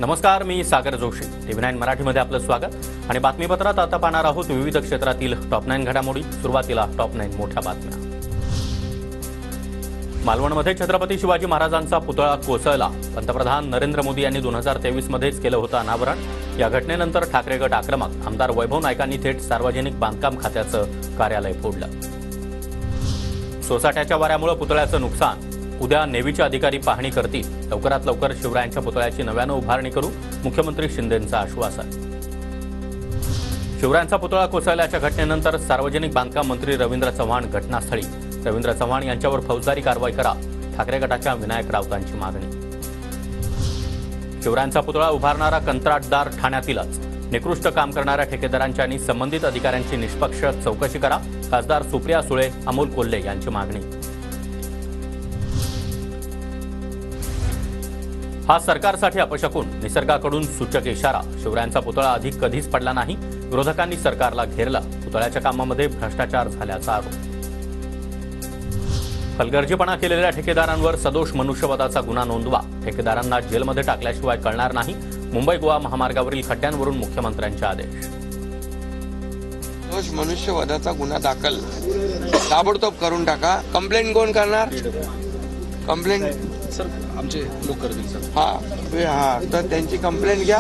नमस्कार, मी सागर जोशी. TV9 मराठीमध्ये आपलं स्वागत आणि बातमीपत्रात आता पाहणार आहोत विविध क्षेत्रातील टॉप 9 घडामोडी. सुरुवातीला टॉप 9 मोठ्या बातम्या. मालवणमध्ये छत्रपती शिवाजी महाराजांचा पुतळा कोसळला. पंतप्रधान नरेंद्र मोदी यांनी 2023 मध्येच केलं होतं अनावरण. या घटनेनंतर ठाकरे गट आक्रमक. आमदार वैभव नाईकांनी थेट सार्वजनिक बांधकाम खात्याचं कार्यालय फोडलं. सोसाट्याच्या वाऱ्यामुळे पुतळ्याचं नुकसान. उद्या नेव्हीचे अधिकारी पाहणी करतील. लवकरात लवकर शिवरायांच्या पुतळ्याची नव्यानं उभारणी करू, मुख्यमंत्री शिंदेंचं आश्वासन. शिवरायांचा पुतळा कोसळल्याच्या घटनेनंतर सार्वजनिक बांधकाम मंत्री रवींद्र चव्हाण घटनास्थळी. रवींद्र चव्हाण यांच्यावर फौजदारी कारवाई करा, ठाकरे गटाच्या विनायक राऊतांची मागणी. शिवरायांचा पुतळा उभारणारा कंत्राटदार ठाण्यातीलच. निकृष्ट काम करणाऱ्या ठेकेदारांची आणि संबंधित अधिकाऱ्यांची निष्पक्ष चौकशी करा, खासदार सुप्रिया सुळे, अमोल कोल्हे यांची मागणी. हा सरकारसाठी अपशकुन. निसर्गाकडून सूचक इशारा. शिवरायांचा पुतळा अधिक कधीच पडला नाही. विरोधकांनी सरकारला घेरलं. पुतळ्याच्या कामामध्ये भ्रष्टाचार झाल्याचा आरोप. हलगर्जीपणा केलेल्या ठेकेदारांवर सदोष मनुष्यवधाचा गुन्हा नोंदवा. ठेकेदारांना जेलमध्ये टाकल्याशिवाय कळणार नाही. मुंबई गोवा महामार्गावरील खड्ड्यांवरून मुख्यमंत्र्यांचे आदेश. सदोष मनुष्यवधाचा गुन्हा दाखल ताबडतोब करून टाका. कंप्लेंट कोण करणार? कंप्लेंट सर आमचे लोक करतील सर. हा तर त्यांची कंप्लेंट घ्या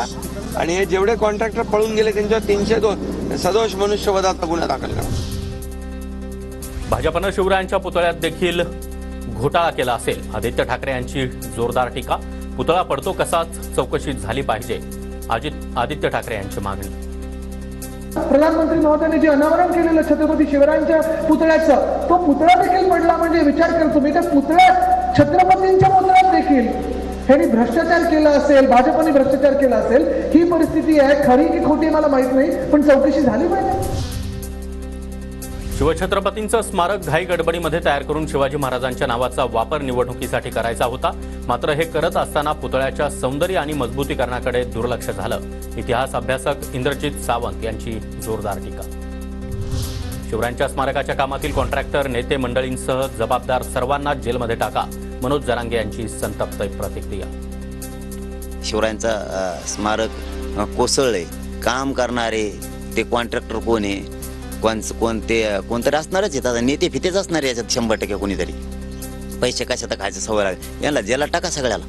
आणि हे जेवढे कॉन्ट्रॅक्टर पळून गेले त्यांच्यावर 302 सदोष मनुष्यवधाचा गुन्हा दाखल करा. भाजपनं शिवरायांच्या पुतळ्यात देखील घोटाळा केला असेल. आदित्य ठाकरे यांची जोरदार टीका. पुतळा पडतो कसाच चौकशी झाली पाहिजे, आदित्य ठाकरे यांची मागणी. प्रधानमंत्री महोदयांनी जे अनावरण केलेलं छत्रपती शिवरायांच्या पुतळ्याचं, तो पुतळा देखील पडला म्हणजे विचार करतो मी, त्या पुतळ्यात छत्रपतींच्या पुतळ्यात देखील ह्यांनी भ्रष्टाचार केला असेल, भाजपने भ्रष्टाचार केला असेल. ही परिस्थिती आहे. खरी की खोटी मला माहित नाही, पण चौकशी झाली पाहिजे. शिवछत्रपतींचं स्मारक घाई गडबडीमध्ये तयार करून शिवाजी महाराजांच्या नावाचा वापर निवडणुकीसाठी करायचा होता. मात्र हे करत असताना पुतळ्याच्या सौंदर्य आणि मजबूतीकरणाकडे दुर्लक्ष झालं. इतिहास अभ्यासक इंद्रजित सावंत यांची जोरदार टीका. शिवरायांच्या स्मारकाच्या कामातील कॉन्ट्रॅक्टर, नेते मंडळींसह जबाबदार सर्वांना जेलमध्ये टाका, मनोज जरांगे यांची संतप्त प्रतिक्रिया. शिवरायांचा स्मारक कोसळले. काम करणारे ते कॉन्ट्रॅक्टर कोण आहे, कोणतरी असणारच आहेत. आता नेते फितेच असणार याच्यात 100% कोणीतरी. पैसे कशात खायचं सवय लागेल. यांना जेलात टाका सगळ्याला.